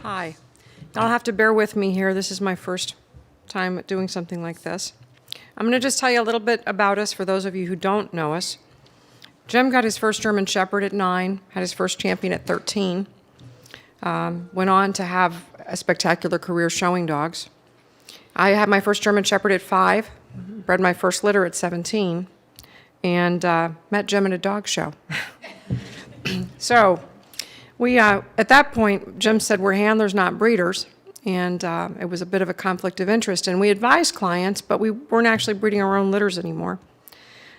Hi. Y'all have to bear with me here. This is my first time doing something like this. I'm going to just tell you a little bit about us for those of you who don't know us. Jim got his first German Shepherd at 9, had his first champion at 13, went on to have a spectacular career showing dogs. I had my first German Shepherd at 5, bred my first litter at 17, and met Jim at a dog show. So we, at that point, Jim said we're handlers, not breeders, and it was a bit of a conflict of interest. And we advised clients, but we weren't actually breeding our own litters anymore.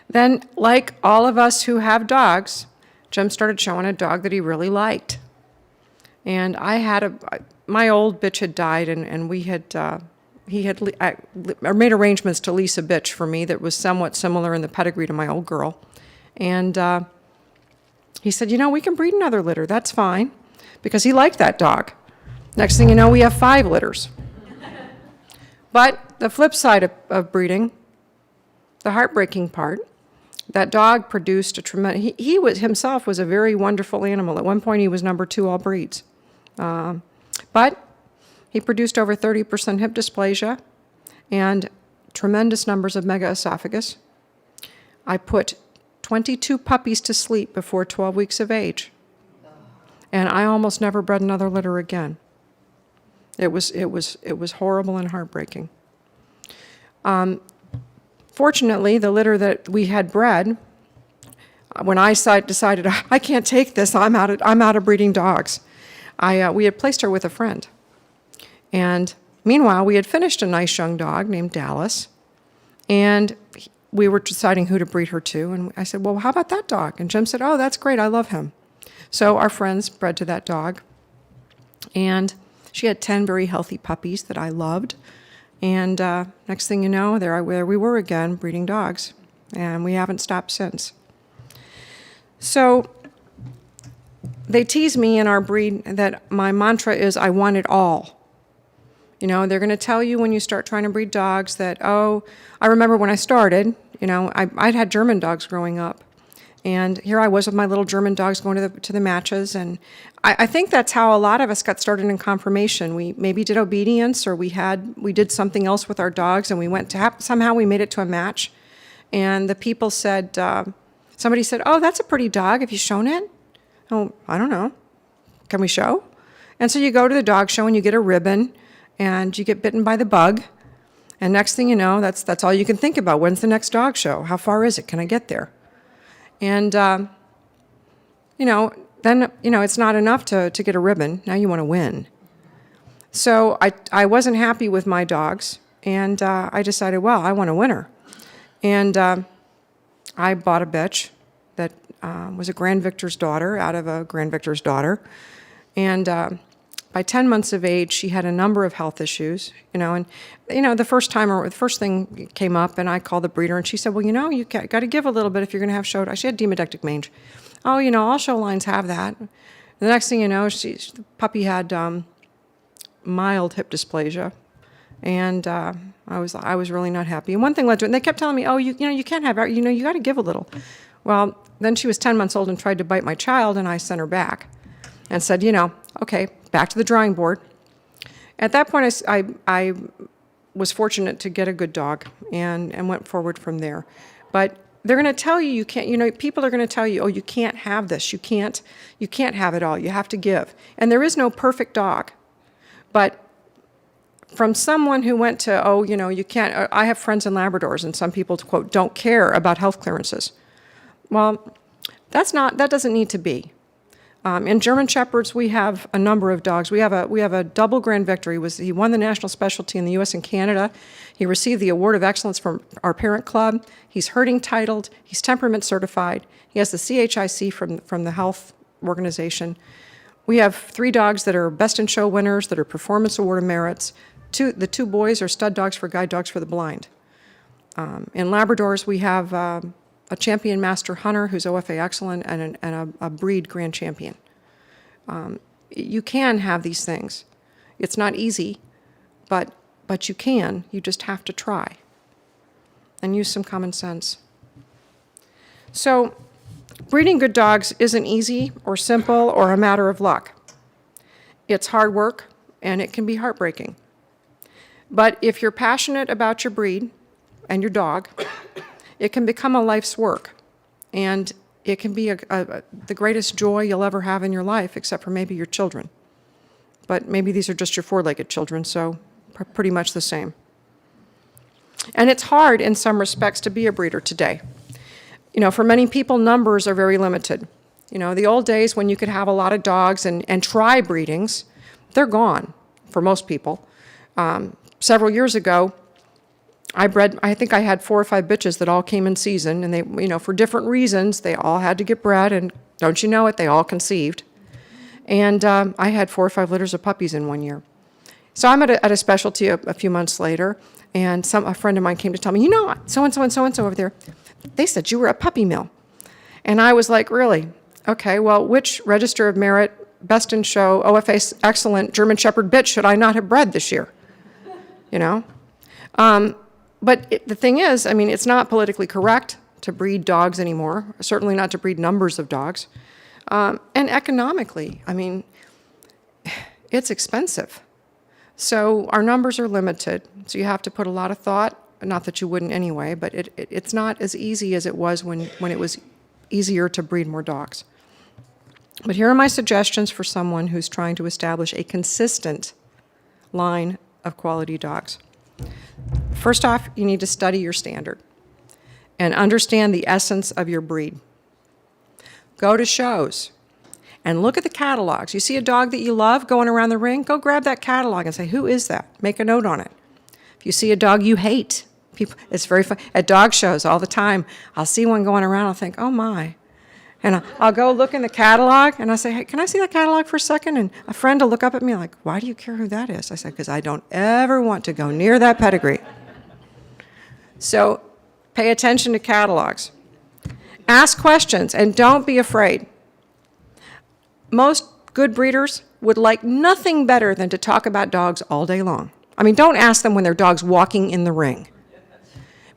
Then, like all of us who have dogs, Jim started showing a dog that he really liked. And my old bitch had died, and we had, I made arrangements to lease a bitch for me that was somewhat similar in the pedigree to my old girl. And he said, we can breed another litter, that's fine, because he liked that dog. Next thing you know, we have 5 litters. But the flip side of breeding, the heartbreaking part, that dog produced a tremendous, he himself was a very wonderful animal. At one point, he was number 2 all breeds. But he produced over 30% hip dysplasia and tremendous numbers of megaesophagus. I put 22 puppies to sleep before 12 weeks of age. And I almost never bred another litter again. It was horrible and heartbreaking. Fortunately, the litter that we had bred, when I decided I can't take this, I'm out of breeding dogs, we had placed her with a friend. And meanwhile, we had finished a nice young dog named Dallas, and we were deciding who to breed her to. And I said, well, how about that dog? And Jim said, oh, that's great, I love him. So our friends bred to that dog, and she had 10 very healthy puppies that I loved. And next thing you know, there we were again, breeding dogs. And we haven't stopped since. So they tease me in our breed that my mantra is, I want it all. They're going to tell you when you start trying to breed dogs that, oh, I remember when I started, I'd had German dogs growing up. And here I was with my little German dogs going to the matches. And I think that's how a lot of us got started in conformation. We maybe did obedience, or we did something else with our dogs, and we went to, somehow we made it to a match. And the people said, somebody said, oh, that's a pretty dog. Have you shown it? Oh, I don't know. Can we show? And so you go to the dog show and you get a ribbon and you get bitten by the bug. And next thing you know, that's all you can think about. When's the next dog show? How far is it? Can I get there? And, then, it's not enough to get a ribbon. Now you want to win. So I wasn't happy with my dogs, and I decided, well, I want a winner. And I bought a bitch that was a Grand Victor's daughter out of a Grand Victor's daughter. And by 10 months of age, she had a number of health issues, the first thing came up, and I called the breeder, and she said, well, you got to give a little bit if you're going to have show. She had demodectic mange. Oh, all show lines have that. The next thing you know, the puppy had mild hip dysplasia, and I was really not happy. And one thing led to it, and they kept telling me, oh, you can't have, you got to give a little. Well, then she was 10 months old and tried to bite my child, and I sent her back and said, okay, back to the drawing board. At that point, I was fortunate to get a good dog and went forward from there. But they're going to tell you can't, people are going to tell you, oh, you can't have this. You can't have it all. You have to give. And there is no perfect dog. But from someone who went to, oh, you can't, I have friends in Labradors, and some people, quote, don't care about health clearances. Well, that doesn't need to be. In German Shepherds, we have a number of dogs. We have a double Grand Victory. He won the national specialty in the U.S. and Canada. He received the Award of Excellence from our parent club. He's herding titled. He's temperament certified. He has the CHIC from the health organization. We have 3 dogs that are Best in Show winners, that are Performance Award of Merits. The 2 boys are stud dogs for Guide Dogs for the Blind. In Labradors, we have a champion master hunter who's OFA excellent, and a breed grand champion. You can have these things. It's not easy, but you can. You just have to try and use some common sense. So breeding good dogs isn't easy or simple or a matter of luck. It's hard work, and it can be heartbreaking. But if you're passionate about your breed and your dog, it can become a life's work. And it can be the greatest joy you'll ever have in your life, except for maybe your children. But maybe these are just your four-legged children, so pretty much the same. And it's hard in some respects to be a breeder today. You know, for many people, numbers are very limited. You know, the old days when you could have a lot of dogs and try breedings, they're gone for most people. Several years ago, I think I had 4 or 5 bitches that all came in season, and they, you know, for different reasons, they all had to get bred, and don't you know it, they all conceived. And I had 4 or 5 litters of puppies in 1 year. So I'm at a specialty a few months later, and a friend of mine came to tell me, you know, so-and-so and so-and-so over there, they said you were at Puppy Mill. And I was like, really? Okay, well, which Register of Merit, Best in Show, OFA Excellent German Shepherd bitch should I not have bred this year? You know? But the thing is, I mean, it's not politically correct to breed dogs anymore, certainly not to breed numbers of dogs. And economically, I mean, it's expensive. So our numbers are limited, so you have to put a lot of thought, not that you wouldn't anyway, but it's not as easy as it was when it was easier to breed more dogs. But here are my suggestions for someone who's trying to establish a consistent line of quality dogs. First off, you need to study your standard and understand the essence of your breed. Go to shows and look at the catalogs. You see a dog that you love going around the ring, go grab that catalog and say, who is that? Make a note on it. If you see a dog you hate, it's very fun. At dog shows all the time, I'll see one going around, I'll think, oh my. And I'll go look in the catalog, and I'll say, hey, can I see that catalog for a second? And a friend will look up at me like, why do you care who that is? I said, because I don't ever want to go near that pedigree. So pay attention to catalogs. Ask questions, and don't be afraid. Most good breeders would like nothing better than to talk about dogs all day long. I mean, don't ask them when their dog's walking in the ring.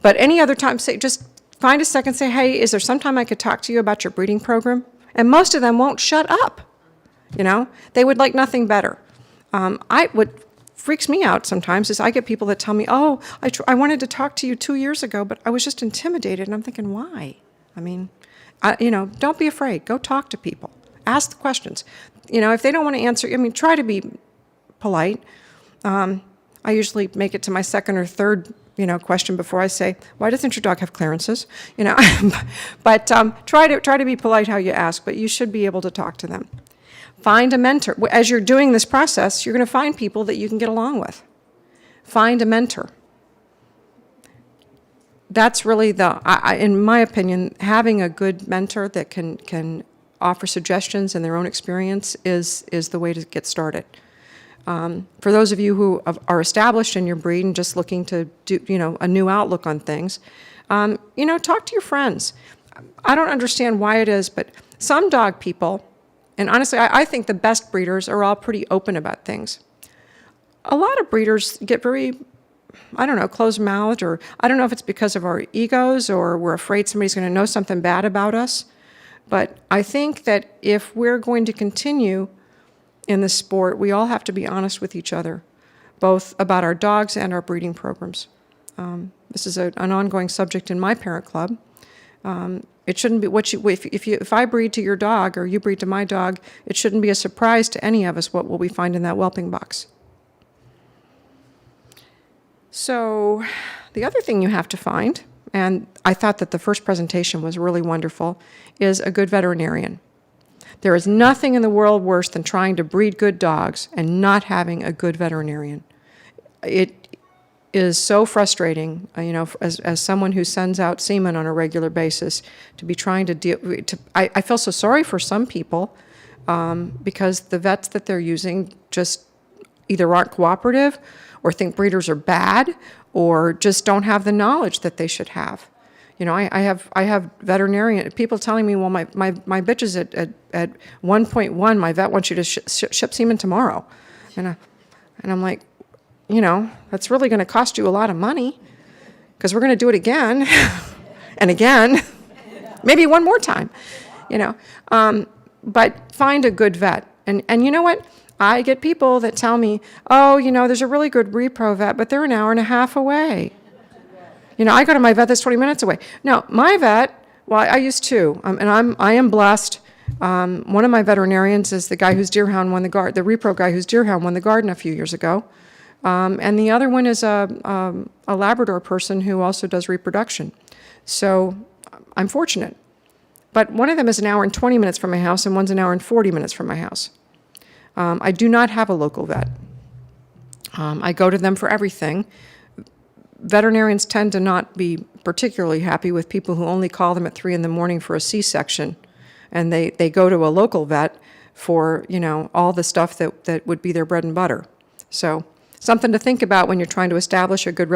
But any other time, just find a second, say, hey, is there some time I could talk to you about your breeding program? And most of them won't shut up, you know? They would like nothing better. What freaks me out sometimes is I get people that tell me, oh, I wanted to talk to you 2 years ago, but I was just intimidated. And I'm thinking, why? I mean, you know, don't be afraid. Go talk to people. Ask the questions. You know, if they don't want to answer, I mean, try to be polite. I usually make it to my second or third question before I say, why doesn't your dog have clearances? You know, but try to be polite how you ask, but you should be able to talk to them. Find a mentor. As you're doing this process, you're going to find people that you can get along with. Find a mentor. That's really in my opinion, having a good mentor that can offer suggestions and their own experience is the way to get started. For those of you who are established in your breed and just looking to do, a new outlook on things, talk to your friends. I don't understand why it is, but some dog people, and honestly, I think the best breeders are all pretty open about things. A lot of breeders get very, closed-mouthed, or I don't know if it's because of our egos or we're afraid somebody's going to know something bad about us. But I think that if we're going to continue in this sport, we all have to be honest with each other, both about our dogs and our breeding programs. This is an ongoing subject in my parent club. It shouldn't be if I breed to your dog or you breed to my dog, it shouldn't be a surprise to any of us what will we find in that whelping box. So the other thing you have to find, and I thought that the first presentation was really wonderful, is a good veterinarian. There is nothing in the world worse than trying to breed good dogs and not having a good veterinarian. It is so frustrating, as someone who sends out semen on a regular basis, to be trying to deal. I feel so sorry for some people because the vets that they're using just either aren't cooperative, or think breeders are bad, or just don't have the knowledge that they should have. I have veterinarian people telling me, well, my bitch is at 1.1. My vet wants you to ship semen tomorrow, and I'm like, that's really going to cost you a lot of money, because we're going to do it again and again, maybe one more time, But find a good vet, and you know what? I get people that tell me, oh, there's a really good repro vet, but they're an hour and a half away. I go to my vet that's 20 minutes away. Now, my vet, well, I use two, and I am blessed. One of my veterinarians is the guy whose deerhound won the repro guy whose deerhound won the Garden a few years ago. And the other one is a Labrador person who also does reproduction. So I'm fortunate. But one of them is an hour and 20 minutes from my house, and one's an hour and 40 minutes from my house. I do not have a local vet. I go to them for everything. Veterinarians tend to not be particularly happy with people who only call them at 3 a.m. for a C-section, and they go to a local vet for, all the stuff that would be their bread and butter. So something to think about when you're trying to establish a good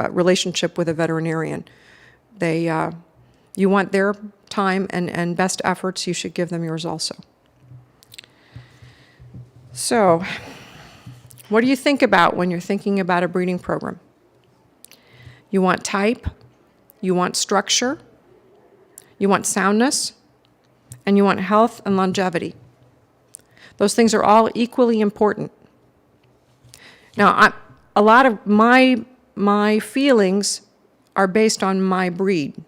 relationship with a veterinarian. You want their time and best efforts, you should give them yours also. So, what do you think about when you're thinking about a breeding program? You want type, you want structure, you want soundness, and you want health and longevity. Those things are all equally important. Now, a lot of my feelings are based on my breed.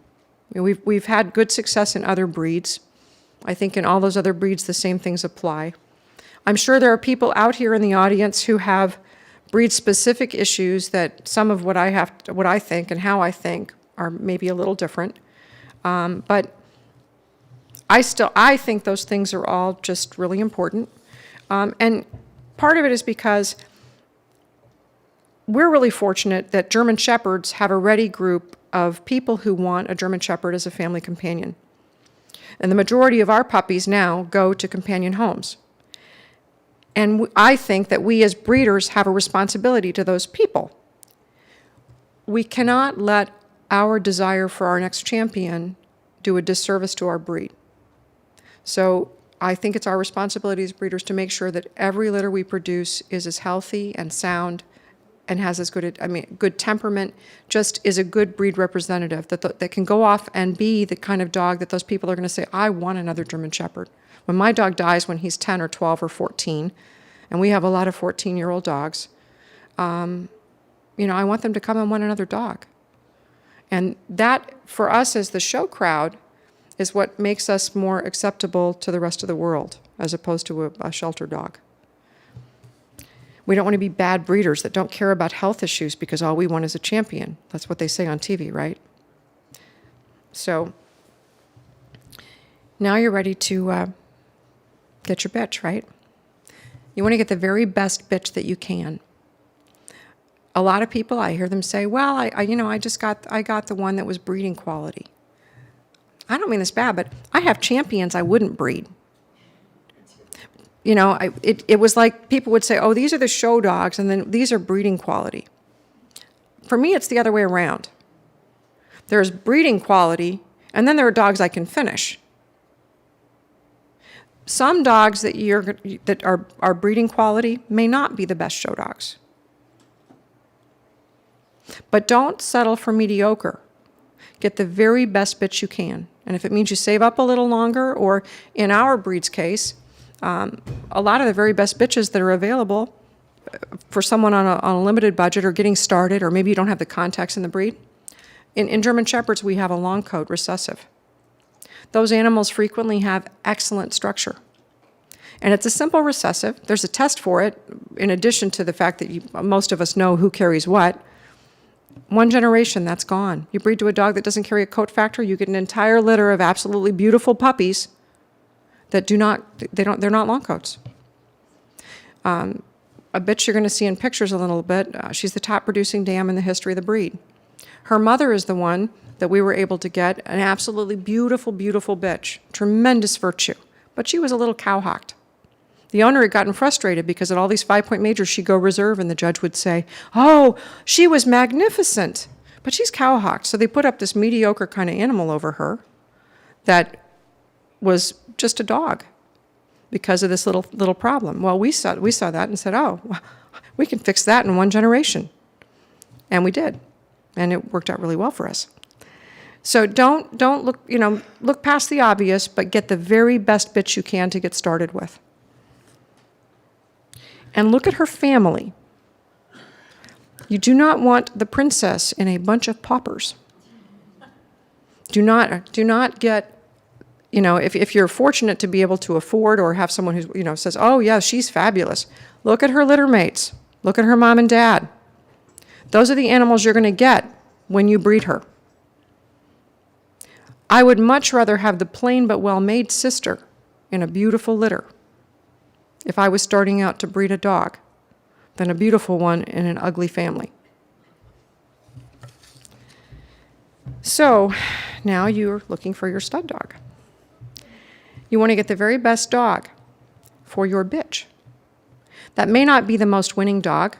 We've had good success in other breeds. I think in all those other breeds the same things apply. I'm sure there are people out here in the audience who have breed-specific issues that some of what I think and how I think are maybe a little different. But I think those things are all just really important. And part of it is because we're really fortunate that German Shepherds have a ready group of people who want a German Shepherd as a family companion. And the majority of our puppies now go to companion homes. And I think that we as breeders have a responsibility to those people. We cannot let our desire for our next champion do a disservice to our breed. So I think it's our responsibility as breeders to make sure that every litter we produce is as healthy and sound and has as good temperament, just is a good breed representative that can go off and be the kind of dog that those people are going to say, I want another German Shepherd. When my dog dies when he's 10 or 12 or 14, and we have a lot of 14-year-old dogs, I want them to come and want another dog. And that, for us as the show crowd, is what makes us more acceptable to the rest of the world, as opposed to a shelter dog. We don't want to be bad breeders that don't care about health issues because all we want is a champion. That's what they say on TV, right? So now you're ready to get your bitch, right? You want to get the very best bitch that you can. A lot of people, I hear them say, well, I got the one that was breeding quality. I don't mean this bad, but I have champions I wouldn't breed. It was like people would say, oh, these are the show dogs, and then these are breeding quality. For me, it's the other way around. There's breeding quality, and then there are dogs I can finish. Some dogs that are breeding quality may not be the best show dogs. But don't settle for mediocre. Get the very best bitch you can. And if it means you save up a little longer, or in our breed's case, a lot of the very best bitches that are available for someone on a limited budget or getting started, or maybe you don't have the contacts in the breed. In German Shepherds, we have a long coat recessive. Those animals frequently have excellent structure. And it's a simple recessive. There's a test for it, in addition to the fact that most of us know who carries what. One generation, that's gone. You breed to a dog that doesn't carry a coat factor, you get an entire litter of absolutely beautiful puppies that they're not long coats. A bitch you're going to see in pictures a little bit, she's the top producing dam in the history of the breed. Her mother is the one that we were able to get, an absolutely beautiful, beautiful bitch, tremendous virtue, but she was a little cowhocked. The owner had gotten frustrated because at all these 5-point majors she'd go reserve, and the judge would say, oh, she was magnificent, but she's cowhocked. So they put up this mediocre kind of animal over her that was just a dog because of this little problem. Well, we saw that and said, oh, we can fix that in one generation. And we did. And it worked out really well for us. So don't look past the obvious, but get the very best bitch you can to get started with. and look at her family. You do not want the princess in a bunch of paupers. Do not get, if you're fortunate to be able to afford or have someone who, says, oh, yeah, she's fabulous. Look at her litter mates. Look at her mom and dad. Those are the animals you're going to get when you breed her. I would much rather have the plain but well-made sister in a beautiful litter if I was starting out to breed a dog than a beautiful one in an ugly family. So now you're looking for your stud dog. You want to get the very best dog for your bitch. That may not be the most winning dog.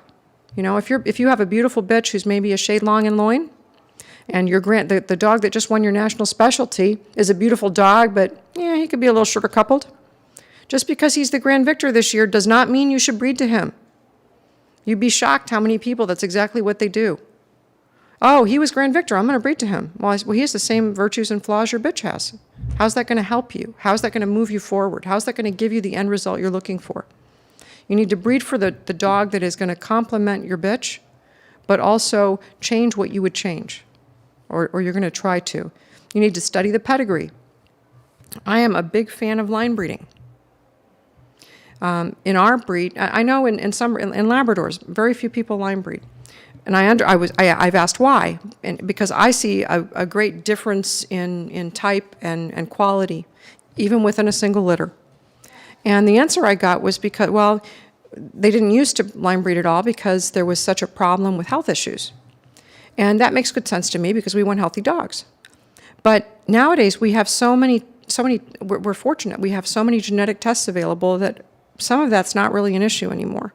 If you have a beautiful bitch who's maybe a shade long in loin, and the dog that just won your national specialty is a beautiful dog, but he could be a little sugar coupled. Just because he's the grand victor this year does not mean you should breed to him. You'd be shocked how many people that's exactly what they do. Oh, he was grand victor, I'm going to breed to him. Well, he has the same virtues and flaws your bitch has. How's that going to help you? How's that going to move you forward? How's that going to give you the end result you're looking for? You need to breed for the dog that is going to complement your bitch, but also change what you would change, or you're going to try to. You need to study the pedigree. I am a big fan of line breeding. In our breed, I know in Labradors, very few people line breed. And I've asked why, and because I see a great difference in type and quality, even within a single litter. And the answer I got was because, they didn't used to line breed at all because there was such a problem with health issues. And that makes good sense to me because we want healthy dogs. But nowadays we have we're fortunate, we have so many genetic tests available that some of that's not really an issue anymore.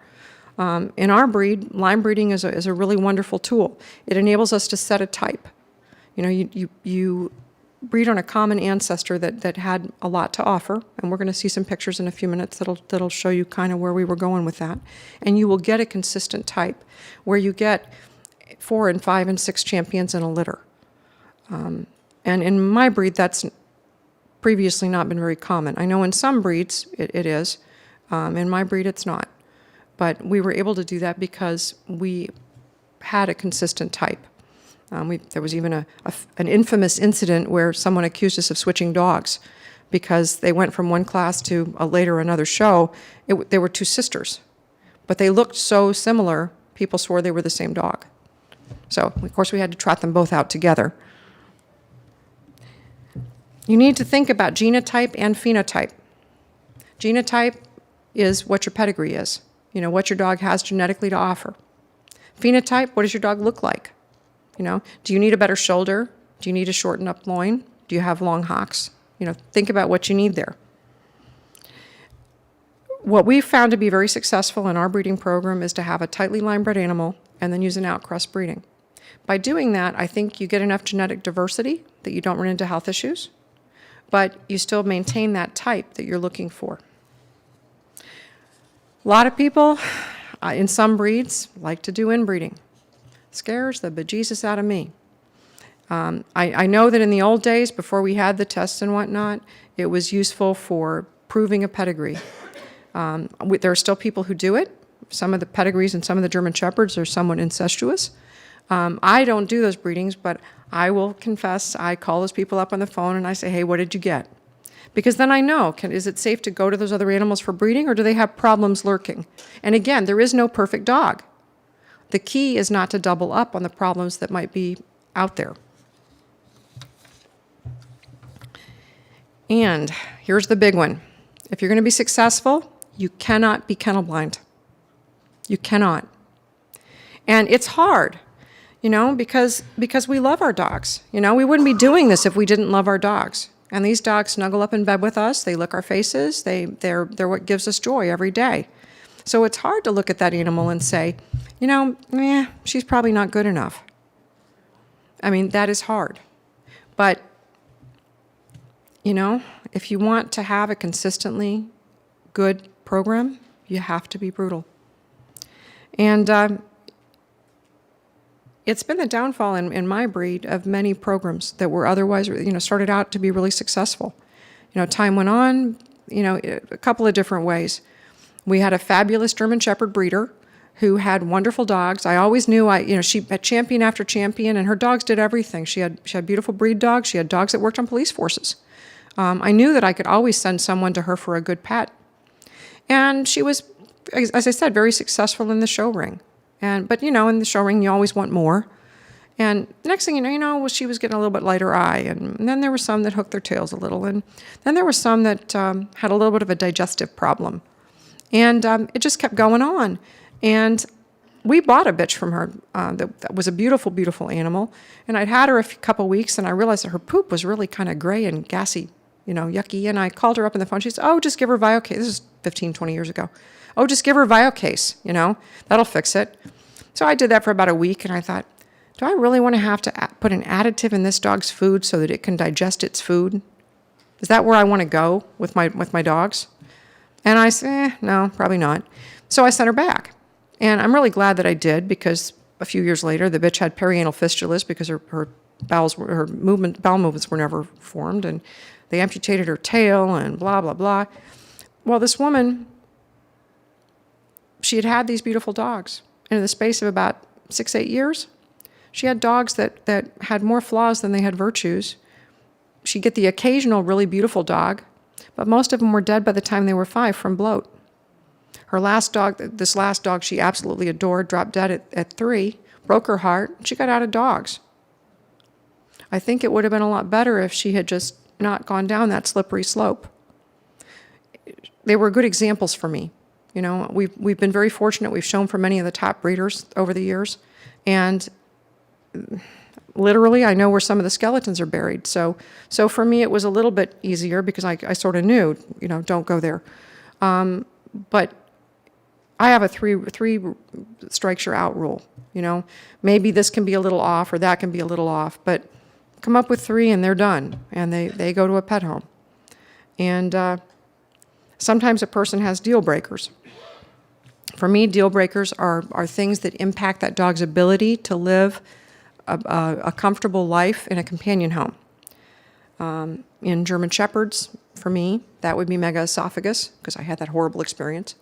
In our breed, line breeding is a really wonderful tool. It enables us to set a type. You breed on a common ancestor that had a lot to offer, and we're going to see some pictures in a few minutes that'll show you kind of where we were going with that. And you will get a consistent type where you get 4 and 5 and 6 champions in a litter. And in my breed, that's previously not been very common. I know in some breeds it is. In my breed, it's not. But we were able to do that because we had a consistent type. There was even an infamous incident where someone accused us of switching dogs because they went from one class to later another show. They were 2 sisters, but they looked so similar, people swore they were the same dog. So, of course, we had to trot them both out together. You need to think about genotype and phenotype. Genotype is what your pedigree is, what your dog has genetically to offer. Phenotype, what does your dog look like? Do you need a better shoulder? Do you need a shortened up loin? Do you have long hocks? Think about what you need there. What we've found to be very successful in our breeding program is to have a tightly line-bred animal and then use an outcross breeding. By doing that, I think you get enough genetic diversity that you don't run into health issues, but you still maintain that type that you're looking for. A lot of people in some breeds like to do inbreeding. Scares the bejesus out of me. I know that in the old days, before we had the tests and whatnot, it was useful for proving a pedigree. There are still people who do it. Some of the pedigrees and some of the German Shepherds are somewhat incestuous. I don't do those breedings, but I will confess, I call those people up on the phone and I say, hey, what did you get? Because then I know, is it safe to go to those other animals for breeding, or do they have problems lurking? And again, there is no perfect dog. The key is not to double up on the problems that might be out there. And here's the big one. If you're going to be successful, you cannot be kennel blind. You cannot. And it's hard, because we love our dogs. We wouldn't be doing this if we didn't love our dogs. And these dogs snuggle up in bed with us. They lick our faces. They're what gives us joy every day. So it's hard to look at that animal and say, she's probably not good enough. I mean, that is hard. But, if you want to have a consistently good program, you have to be brutal. And it's been the downfall in my breed of many programs that were otherwise, started out to be really successful. Time went on, a couple of different ways. We had a fabulous German Shepherd breeder who had wonderful dogs. I always knew she had champion after champion, and her dogs did everything. She had beautiful breed dogs. She had dogs that worked on police forces. I knew that I could always send someone to her for a good pet. And she was, as I said, very successful in the show ring. But in the show ring, you always want more. And the next thing well, she was getting a little bit lighter eye. And then there were some that hooked their tails a little. And then there were some that had a little bit of a digestive problem. And it just kept going on. And we bought a bitch from her that was a beautiful, beautiful animal. And I'd had her a couple weeks, and I realized that her poop was really kind of gray and gassy, yucky. And I called her up on the phone. She said, oh, just give her Viocase. This is 15, 20 years ago. Oh, just give her Viocase, that'll fix it. So I did that for about a week, and I thought, do I really want to have to put an additive in this dog's food so that it can digest its food? Is that where I want to go with my dogs? And I said, no, probably not. So I sent her back. And I'm really glad that I did, because a few years later, the bitch had perianal fistulas because her bowel movements were never formed, and they amputated her tail and blah, blah, blah. Well, this woman, she had these beautiful dogs. And in the space of about 6-8 years, she had dogs that had more flaws than they had virtues. She'd get the occasional really beautiful dog, but most of them were dead by the time they were 5 from bloat. This last dog she absolutely adored, dropped dead at 3, broke her heart. She got out of dogs. I think it would have been a lot better if she had just not gone down that slippery slope. They were good examples for me. We've been very fortunate. We've shown for many of the top breeders over the years. And literally, I know where some of the skeletons are buried. So for me, it was a little bit easier because I sort of knew, don't go there. But I have a three strikes you're out rule. Maybe this can be a little off or that can be a little off, but come up with 3 and they're done, and they go to a pet home. And sometimes a person has deal breakers. For me, deal breakers are things that impact that dog's ability to live a comfortable life in a companion home. In German Shepherds, for me, that would be megaesophagus, because I had that horrible experience.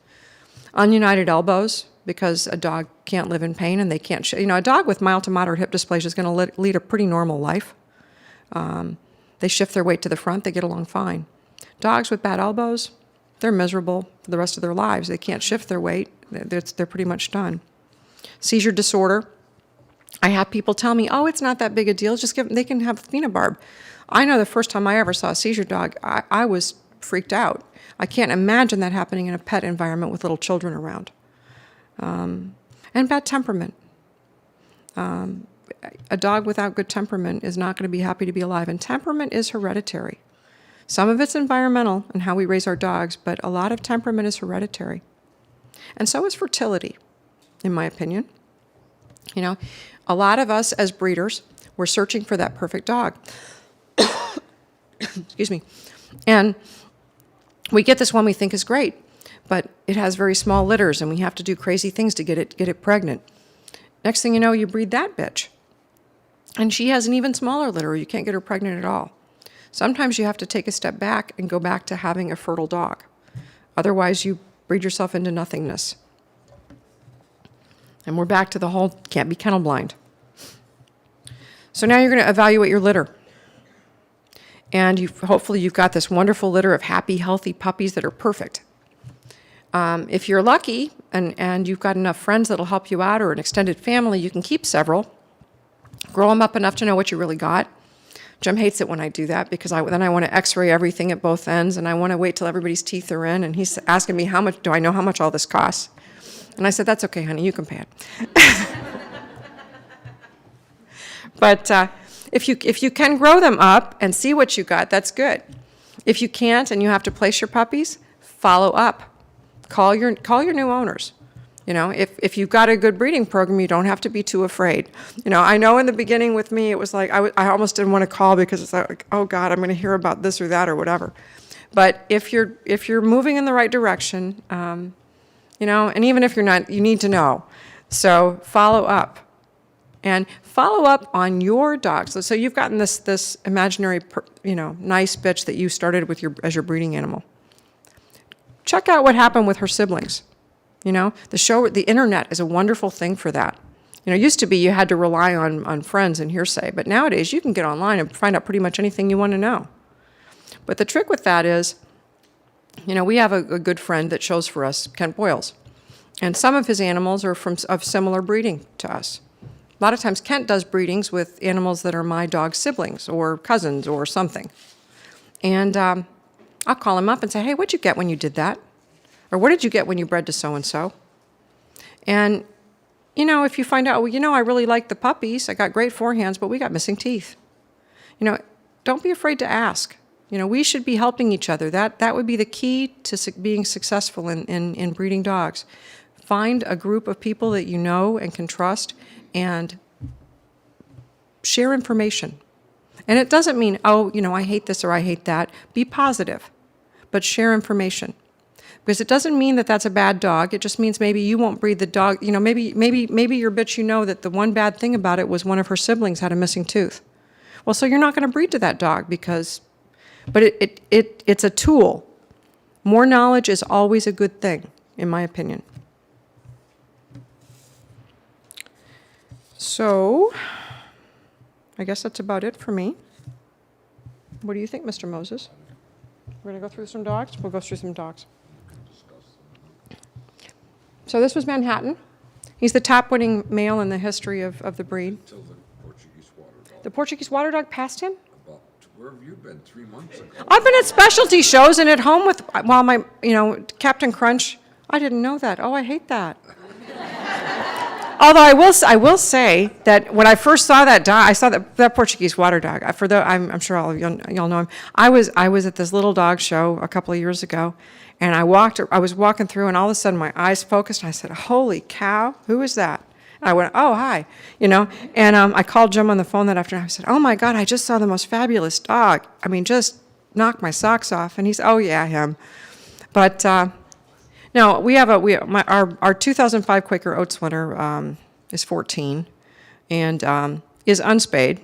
Ununited elbows, because a dog can't live in pain and they can't... a dog with mild to moderate hip dysplasia is going to lead a pretty normal life. They shift their weight to the front, they get along fine. Dogs with bad elbows, they're miserable for the rest of their lives. They can't shift their weight. They're pretty much done. Seizure disorder. I have people tell me, oh, it's not that big a deal. They can have phenobarb. I know the first time I ever saw a seizure dog, I was freaked out. I can't imagine that happening in a pet environment with little children around. And bad temperament. A dog without good temperament is not going to be happy to be alive. And temperament is hereditary. Some of it's environmental and how we raise our dogs, but a lot of temperament is hereditary. And so is fertility, in my opinion. A lot of us as breeders, we're searching for that perfect dog. Excuse me. And we get this one we think is great, but it has very small litters, and we have to do crazy things to get it pregnant. Next thing you know, you breed that bitch. And she has an even smaller litter. You can't get her pregnant at all. Sometimes you have to take a step back and go back to having a fertile dog. Otherwise, you breed yourself into nothingness. And we're back to the whole can't be kennel blind. So now you're going to evaluate your litter. And hopefully you've got this wonderful litter of happy, healthy puppies that are perfect. If you're lucky and you've got enough friends that'll help you out or an extended family, you can keep several. Grow them up enough to know what you really got. Jim hates it when I do that because then I want to x-ray everything at both ends, and I want to wait till everybody's teeth are in, and he's asking me how much all this costs. And I said, that's okay, honey, you can pay it. But if you can grow them up and see what you got, that's good. If you can't and you have to place your puppies, follow up. Call your new owners. If you've got a good breeding program, you don't have to be too afraid. I know in the beginning with me, it was like I almost didn't want to call because it's like, oh God, I'm going to hear about this or that or whatever. But if you're moving in the right direction, and even if you're not, you need to know. So follow up. And follow up on your dogs. So you've gotten this imaginary, nice bitch that you started with as your breeding animal. check out what happened with her siblings. You know, the internet is a wonderful thing for that. You know, it used to be you had to rely on friends and hearsay, but nowadays you can get online and find out pretty much anything you want to know. But the trick with that is, you know, we have a good friend that shows for us, Kent Boyles, and some of his animals are of similar breeding to us. A lot of times Kent does breedings with animals that are my dog's siblings or cousins or something. And I'll call him up and say, hey, what'd you get when you did that? Or what did you get when you bred to so-and-so? And, you know, if you find out, well, you know, I really like the puppies. I got great forehands, but we got missing teeth. You know, don't be afraid to ask. You know, we should be helping each other. That would be the key to being successful in breeding dogs. Find a group of people that you know and can trust and share information. And it doesn't mean, oh, you know, I hate this or I hate that. Be positive, but share information. Because it doesn't mean that that's a bad dog. It just means maybe you won't breed the dog. You know, maybe your bitch, you know that the one bad thing about it was one of her siblings had a missing tooth. Well, so you're not going to breed to that dog because, but it's a tool. More knowledge is always a good thing, in my opinion. So, I guess that's about it for me. What do you think, Mr. Moses? We're going to go through some dogs? We'll go through some dogs. So this was Manhattan. He's the top winning male in the history of the breed. Until the Portuguese water dog. The Portuguese water dog passed him? About, where have you been 3 months ago? I've been at specialty shows and at home with, while my, you know, Captain Crunch. I didn't know that. Oh, I hate that. Although I will say that when I first saw that dog, I saw that Portuguese water dog. I'm sure all of y'all know him. I was at this little dog show a couple of years ago, and I was walking through, and all of a sudden my eyes focused, and I said, "Holy cow, who is that?" And I went, "Oh, hi," you know. And I called Jim on the phone that afternoon. I said, "Oh my God, I just saw the most fabulous dog. I mean, just knocked my socks off." And he said, "Oh yeah, him." But no, our 2005 Quaker Oats winner is 14 and is unspayed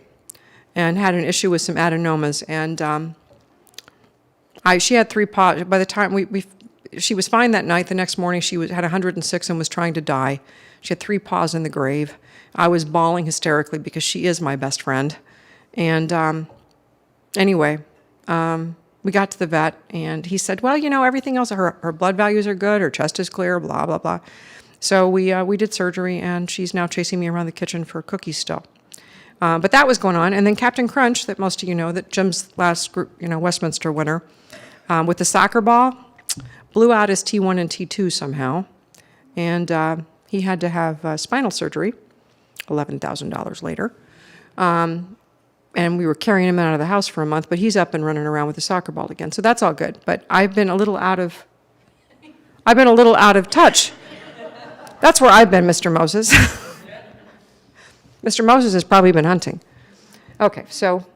and had an issue with some adenomas. And she had 3 paws. By the time she was fine that night, the next morning she had 106 and was trying to die. She had 3 paws in the grave. I was bawling hysterically because she is my best friend. And anyway, we got to the vet, and he said, well, you know, everything else, her blood values are good, her chest is clear, blah, blah, blah. So we did surgery, and she's now chasing me around the kitchen for cookies still. But that was going on. And then Captain Crunch, that most of you know, that Jim's last group, you know, Westminster winner, with the soccer ball, blew out his T1 and T2 somehow. And he had to have spinal surgery, $11,000 later. And we were carrying him out of the house for a month, but he's up and running around with the soccer ball again. So that's all good. But I've been a little out of touch. That's where I've been, Mr. Moses. Mr. Moses has probably been hunting. Okay, so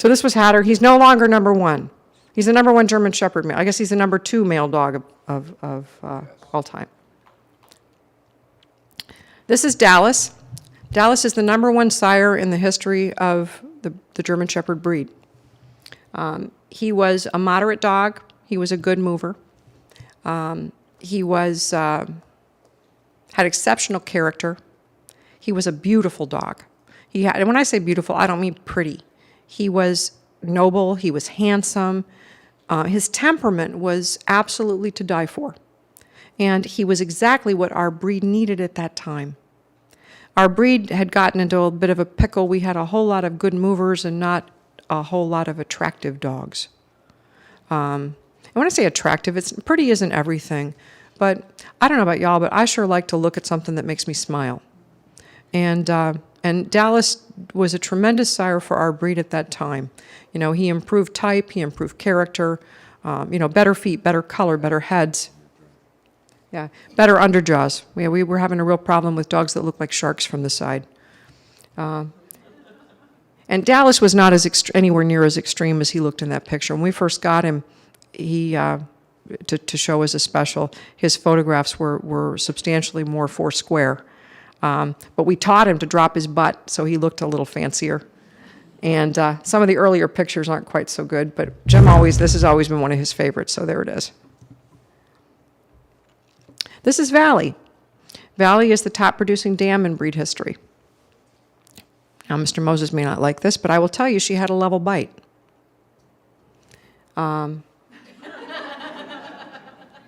this was Hatter. He's no longer number 1. He's the number 1 German Shepherd male. I guess he's the number 2 male dog of all time. This is Dallas. Dallas is the number 1 sire in the history of the German Shepherd breed. He was a moderate dog. He was a good mover. He had exceptional character. He was a beautiful dog. And when I say beautiful, I don't mean pretty. He was noble. He was handsome. His temperament was absolutely to die for. And he was exactly what our breed needed at that time. Our breed had gotten into a bit of a pickle. We had a whole lot of good movers and not a whole lot of attractive dogs. And when I say attractive, pretty isn't everything. But I don't know about y'all, but I sure like to look at something that makes me smile. And Dallas was a tremendous sire for our breed at that time. You know, he improved type, he improved character, you know, better feet, better color, better heads. Yeah, better underjaws. We were having a real problem with dogs that looked like sharks from the side. And Dallas was not anywhere near as extreme as he looked in that picture. When we first got him, he to show as a special, his photographs were substantially more foursquare. But we taught him to drop his butt, so he looked a little fancier. And some of the earlier pictures aren't quite so good, but this has always been one of his favorites, so there it is. This is Valley. Valley is the top producing dam in breed history. Now, Mr. Moses may not like this, but I will tell you she had a level bite.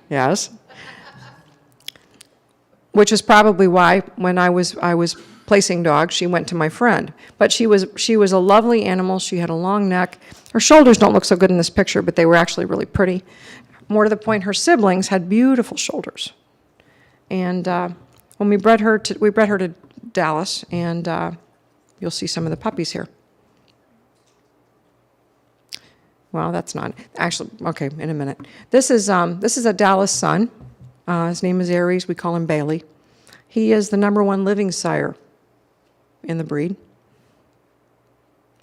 Yes. Which is probably why when I was placing dogs, she went to my friend. But she was a lovely animal. She had a long neck. Her shoulders don't look so good in this picture, but they were actually really pretty. More to the point, her siblings had beautiful shoulders. And when we bred her to Dallas, and you'll see some of the puppies here. Well, that's not actually okay. In a minute, this is a Dallas son. His name is Aries. We call him Bailey. He is the #1 living sire in the breed.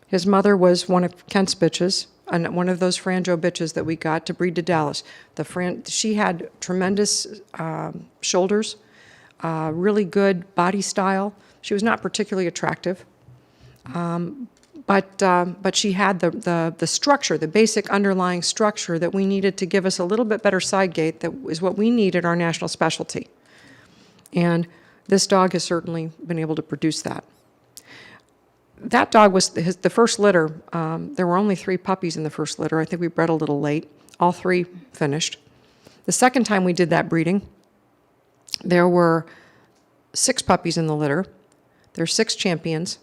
His mother was one of Kent's bitches, and one of those Franjo bitches that we got to breed to Dallas. She had tremendous shoulders, really good body style. She was not particularly attractive, but she had the structure, the basic underlying structure that we needed to give us a little bit better side gait. That is what we need at our national specialty. And this dog has certainly been able to produce that. That dog was the first litter. There were only 3 puppies in the first litter. I think we bred a little late. All 3 finished. The second time we did that breeding, there were 6 puppies in the litter. There are 6 champions.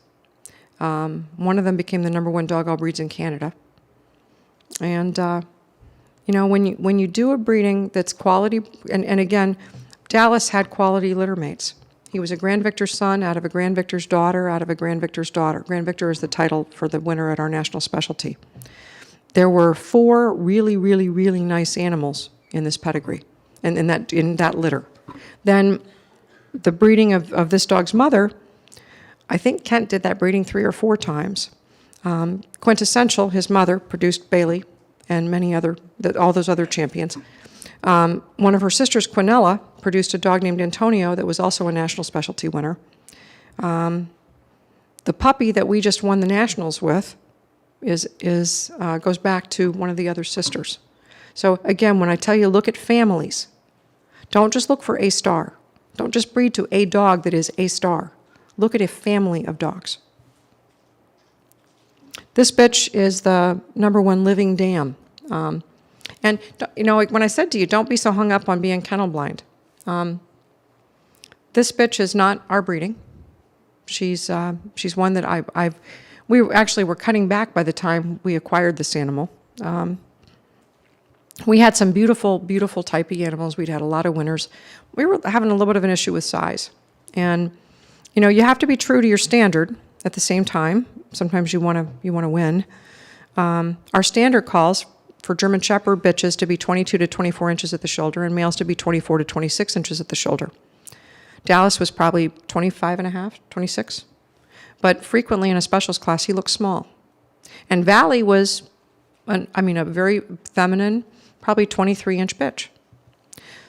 One of them became the #1 dog all breeds in Canada. And when you do a breeding that's quality, and again, Dallas had quality litter mates. He was a Grand Victor's son out of a Grand Victor's daughter out of a Grand Victor's daughter. Grand Victor is the title for the winner at our national specialty. There were 4 really, really, really nice animals in this pedigree, and in that litter. Then the breeding of this dog's mother, I think Kent did that breeding 3 or 4 times. Quintessential, his mother, produced Bailey and all those other champions. One of her sisters, Quinella, produced a dog named Antonio that was also a national specialty winner. The puppy that we just won the nationals with goes back to one of the other sisters. So again, when I tell you look at families, don't just look for a star. Don't just breed to a dog that is a star. Look at a family of dogs. This bitch is the #1 living dam. And, when I said to you, don't be so hung up on being kennel blind. This bitch is not our breeding. She's one that we actually were cutting back by the time we acquired this animal. We had some beautiful, beautiful typey animals. We'd had a lot of winners. We were having a little bit of an issue with size. And, you have to be true to your standard at the same time. Sometimes you want to win. Our standard calls for German Shepherd bitches to be 22 to 24 inches at the shoulder and males to be 24 to 26 inches at the shoulder. Dallas was probably 25 and a half, 26. But frequently in a specials class, he looked small. And Valley was, a very feminine, probably 23-inch bitch.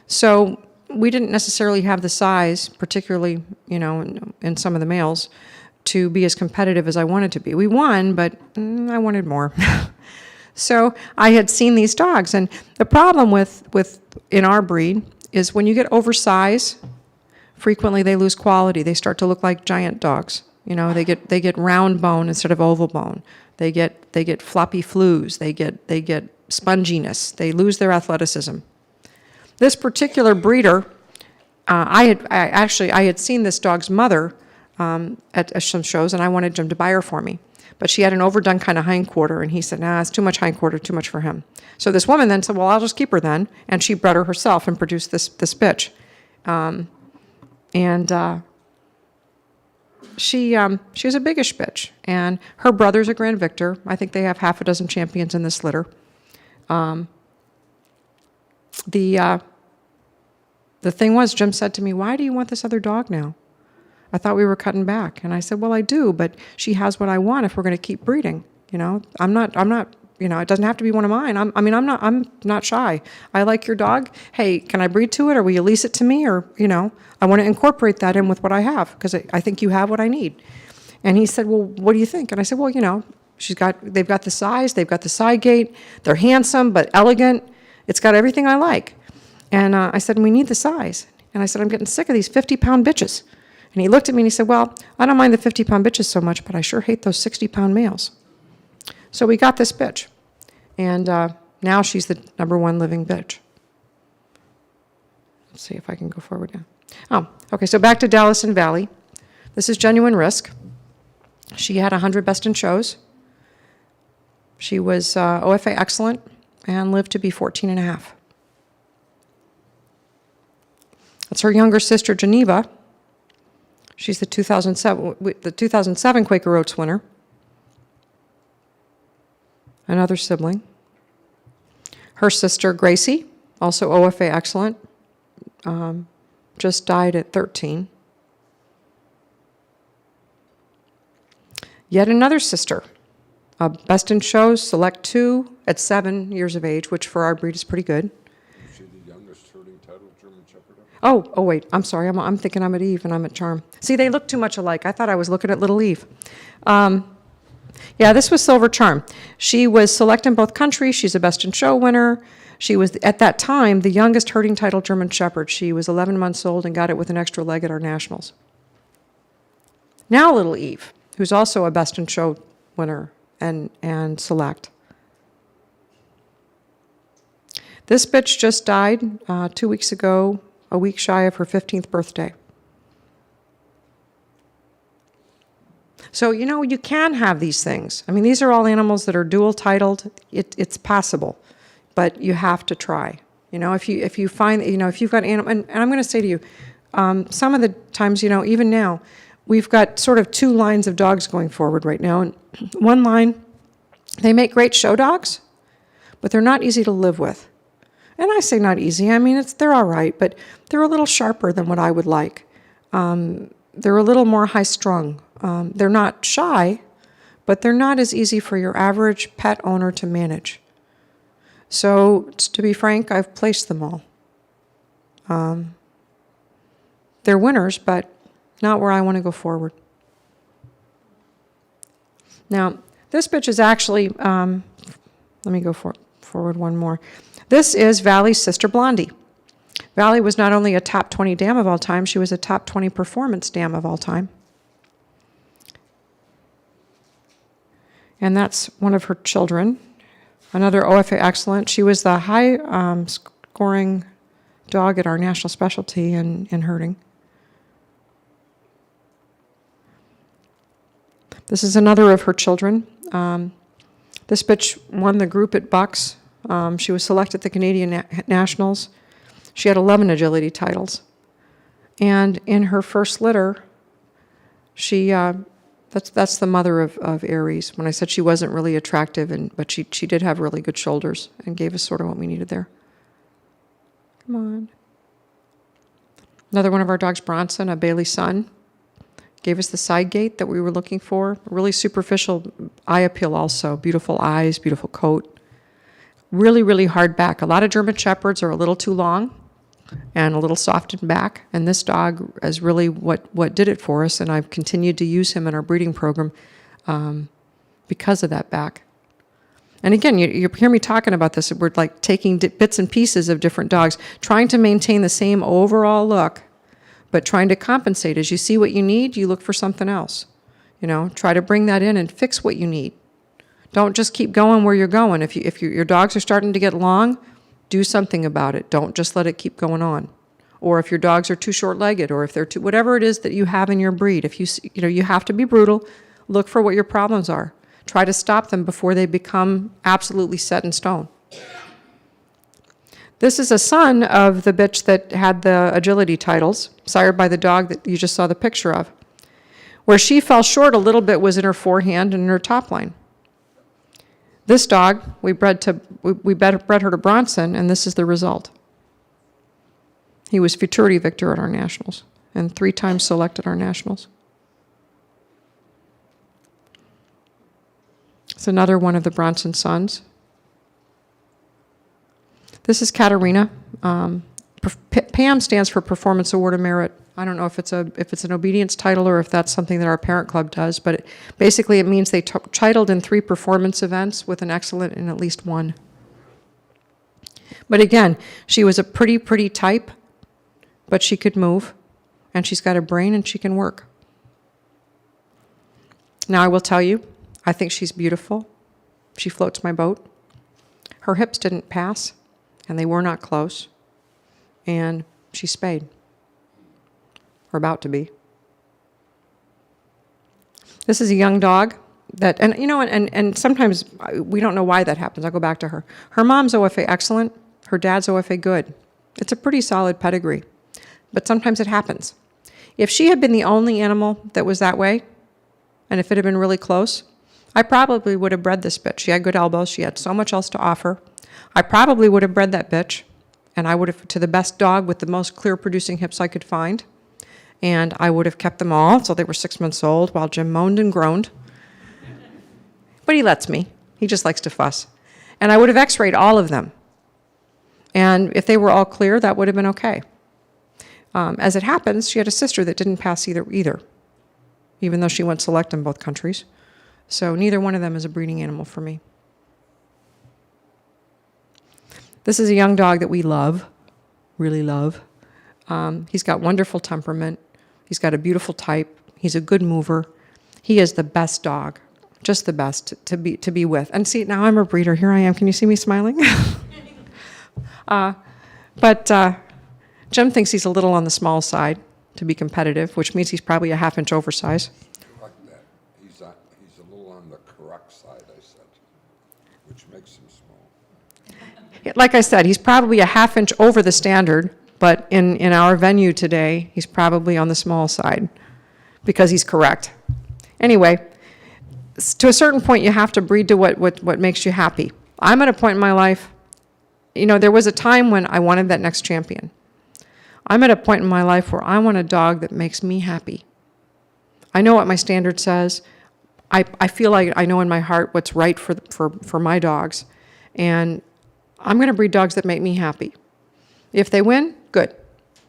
So we didn't necessarily have the size, particularly, in some of the males, to be as competitive as I wanted to be. We won, but I wanted more. So I had seen these dogs, and the problem with in our breed is when you get oversized, frequently they lose quality. They start to look like giant dogs. They get round bone instead of oval bone. They get floppy flews. They get sponginess. They lose their athleticism. This particular breeder, I had seen this dog's mother at some shows, and I wanted Jim to buy her for me. But she had an overdone kind of hindquarter, and he said, nah, it's too much hindquarter, too much for him. So this woman then said, well, I'll just keep her then, and she bred her herself and produced this bitch. She was a biggish bitch, and her brother's a Grand Victor. I think they have half a dozen champions in this litter. The thing was, Jim said to me, why do you want this other dog now? I thought we were cutting back. And I said, well, I do, but she has what I want if we're going to keep breeding. I'm not, it doesn't have to be one of mine. I'm not shy. I like your dog. Hey, can I breed to it, or will you lease it to me? Or, I want to incorporate that in with what I have, because I think you have what I need. And he said, well, what do you think? And I said, well, they've got the size, they've got the side gait, they're handsome but elegant. It's got everything I like. And I said, we need the size. And I said, I'm getting sick of these 50-pound bitches. And he looked at me and he said, well, I don't mind the 50-pound bitches so much, but I sure hate those 60-pound males. So we got this bitch. And now she's the #1 living bitch. Let's see if I can go forward now. Oh, okay, so back to Dallas and Valley. This is Genuine Risk. She had 100 best in shows. She was OFA excellent and lived to be 14 and a half. That's her younger sister, Geneva. She's the 2007 Quaker Oats winner. Another sibling. Her sister, Gracie, also OFA excellent, just died at 13. Yet another sister, best in shows, select 2 at 7 years of age, which for our breed is pretty good. Is she the youngest herding title German Shepherd? Oh, wait, I'm sorry. I'm thinking I'm at Eve and I'm at Charm. See, they look too much alike. I thought I was looking at Little Eve. Yeah, this was Silver Charm. She was select in both countries. She's a best in show winner. She was, at that time, the youngest herding title German Shepherd. She was 11 months old and got it with an extra leg at our nationals. Now Little Eve, who's also a best in show winner and select. This bitch just died 2 weeks ago, a week shy of her 15th birthday. So, you know, you can have these things. I mean, these are all animals that are dual titled. It's possible, but you have to try. You know, if you find, you know, if you've got animal, and I'm going to say to you, some of the times, you know, even now, we've got sort of 2 lines of dogs going forward right now. And one line, they make great show dogs, but they're not easy to live with. And I say not easy. I mean, they're all right, but they're a little sharper than what I would like. They're a little more high-strung. They're not shy, but they're not as easy for your average pet owner to manage. So, to be frank, I've placed them all. They're winners, but not where I want to go forward. Now, this bitch is actually, let me go forward one more. This is Valley's sister, Blondie. Valley was not only a top 20 dam of all time, she was a top 20 performance dam of all time. And that's one of her children. Another OFA excellent. She was the high scoring dog at our national specialty in herding. This is another of her children. This bitch won the group at Bucks. She was selected at the Canadian Nationals. She had 11 agility titles. And in her first litter, she, that's the mother of Aries. When I said she wasn't really attractive, but she did have really good shoulders and gave us sort of what we needed there. Come on. Another one of our dogs, Bronson, a Bailey son. Gave us the side gait that we were looking for. Really superficial eye appeal also. Beautiful eyes, beautiful coat. Really, really hard back. A lot of German Shepherds are a little too long and a little soft in back. And this dog is really what did it for us. And I've continued to use him in our breeding program because of that back. And again, you hear me talking about this. We're like taking bits and pieces of different dogs, trying to maintain the same overall look, but trying to compensate. As you see what you need, you look for something else. You know, try to bring that in and fix what you need. Don't just keep going where you're going. If your dogs are starting to get long, do something about it. Don't just let it keep going on. Or if your dogs are too short-legged, or if they're too, whatever it is that you have in your breed, if you have to be brutal, look for what your problems are. Try to stop them before they become absolutely set in stone. This is a son of the bitch that had the agility titles, sired by the dog that you just saw the picture of. Where she fell short a little bit was in her forehand and in her top line. This dog, we bred her to Bronson, and this is the result. He was futurity victor at our nationals and 3 times selected our nationals. It's another one of the Bronson sons. This is Katerina. PAM stands for Performance Award of Merit. I don't know if it's an obedience title or if that's something that our parent club does, but basically it means they titled in 3 performance events with an excellent in at least 1. But again, she was a pretty type, but she could move, and she's got a brain, and she can work. Now, I will tell you, I think she's beautiful. She floats my boat. Her hips didn't pass, and they were not close, and she's spayed, or about to be. This is a young dog that, and you know, and sometimes we don't know why that happens. I'll go back to her. Her mom's OFA excellent. Her dad's OFA good. It's a pretty solid pedigree, but sometimes it happens. If she had been the only animal that was that way, and if it had been really close, I probably would have bred this bitch. She had good elbows. She had so much else to offer. I probably would have bred that bitch, and I would have, to the best dog with the most clear-producing hips I could find, and I would have kept them all till they were 6 months old while Jim moaned and groaned. But he lets me. He just likes to fuss. And I would have x-rayed all of them. And if they were all clear, that would have been okay. As it happens, she had a sister that didn't pass either, even though she went select in both countries. So neither one of them is a breeding animal for me. This is a young dog that we love, really love. He's got wonderful temperament. He's got a beautiful type. He's a good mover. He is the best dog, just the best to be with. And see, now I'm a breeder. Here I am. Can you see me smiling? But Jim thinks he's a little on the small side to be competitive, which means he's probably a half-inch oversize. Correct that. He's a little on the correct side, I said, which makes him small. Like I said, he's probably a half-inch over the standard, but in our venue today, he's probably on the small side because he's correct. Anyway, to a certain point, you have to breed to what makes you happy. I'm at a point in my life, you know, there was a time when I wanted that next champion. I'm at a point in my life where I want a dog that makes me happy. I know what my standard says. I feel like I know in my heart what's right for my dogs. And I'm going to breed dogs that make me happy. If they win, good.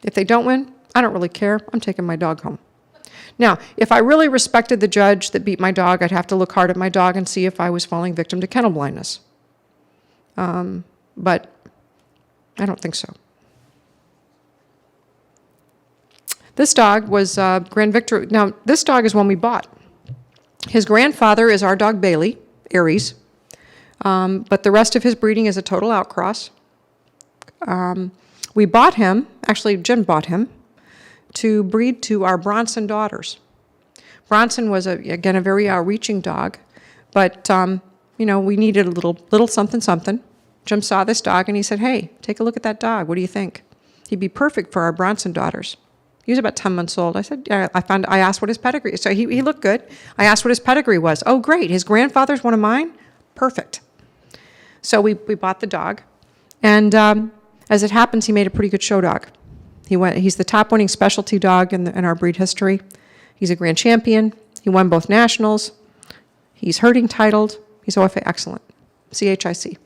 If they don't win, I don't really care. I'm taking my dog home. Now, if I really respected the judge that beat my dog, I'd have to look hard at my dog and see if I was falling victim to kennel blindness. But I don't think so. This dog was Grand Victor. Now, this dog is one we bought. His grandfather is our dog Bailey, Aries, but the rest of his breeding is a total outcross. We bought him, actually Jim bought him, to breed to our Bronson daughters. Bronson was, again, a very outreaching dog, but, you know, we needed a little something, something. Jim saw this dog and he said, hey, take a look at that dog. What do you think? He'd be perfect for our Bronson daughters. He was about 10 months old. I said, yeah, I asked what his pedigree, so he looked good. I asked what his pedigree was. Oh, great, his grandfather's one of mine? Perfect. So we bought the dog, and as it happens, he made a pretty good show dog. He's the top winning specialty dog in our breed history. He's a grand champion. He won both nationals. He's herding titled. He's OFA excellent, CHIC.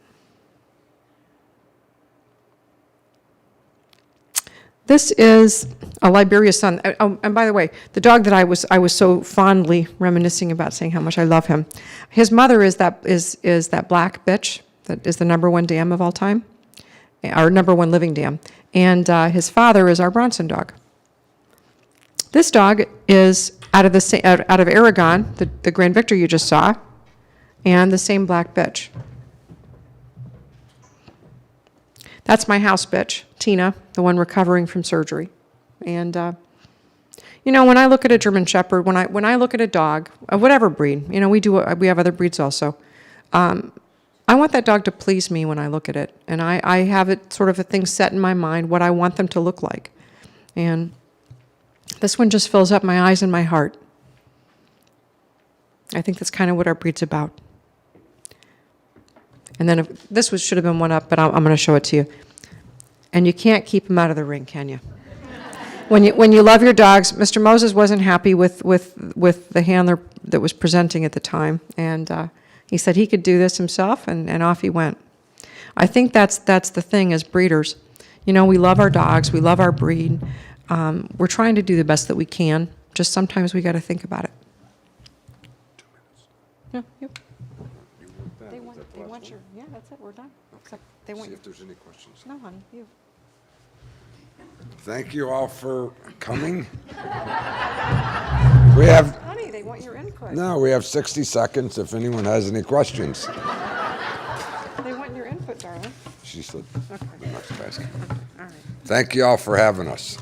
This is a Liberia Sun. Oh, and by the way, the dog that I was so fondly reminiscing about, saying how much I love him. His mother is that black bitch that is the #1 dam of all time, our #1 living dam, and his father is our Bronson dog. This dog is out of Aragon, the Grand Victor you just saw, and the same black bitch. That's my house bitch, Tina, the one recovering from surgery. And, you know, when I look at a German Shepherd, when I look at a dog, of whatever breed, you know, we have other breeds also, I want that dog to please me when I look at it. And I have it sort of a thing set in my mind, what I want them to look like. And this one just fills up my eyes and my heart. I think that's kind of what our breed's about. And then should have been one up, but I'm going to show it to you. And you can't keep them out of the ring, can you? When you love your dogs, Mr. Moses wasn't happy with the handler that was presenting at the time, and he said he could do this himself, and off he went. I think that's the thing as breeders. You know, we love our dogs, we love our breed. We're trying to do the best that we can. Just sometimes we got to think about it. 2 minutes. Yeah. Yep. You want that? They Is want that the last one? yeah, that's it, we're done. Except they want See if there's any questions. no, honey, you. Thank you all for coming. We have, Honey, they want your input. no, we have 60 seconds if anyone has any questions. They want your input, darling. She said, Okay. the next basket. All right. Thank you all for having us.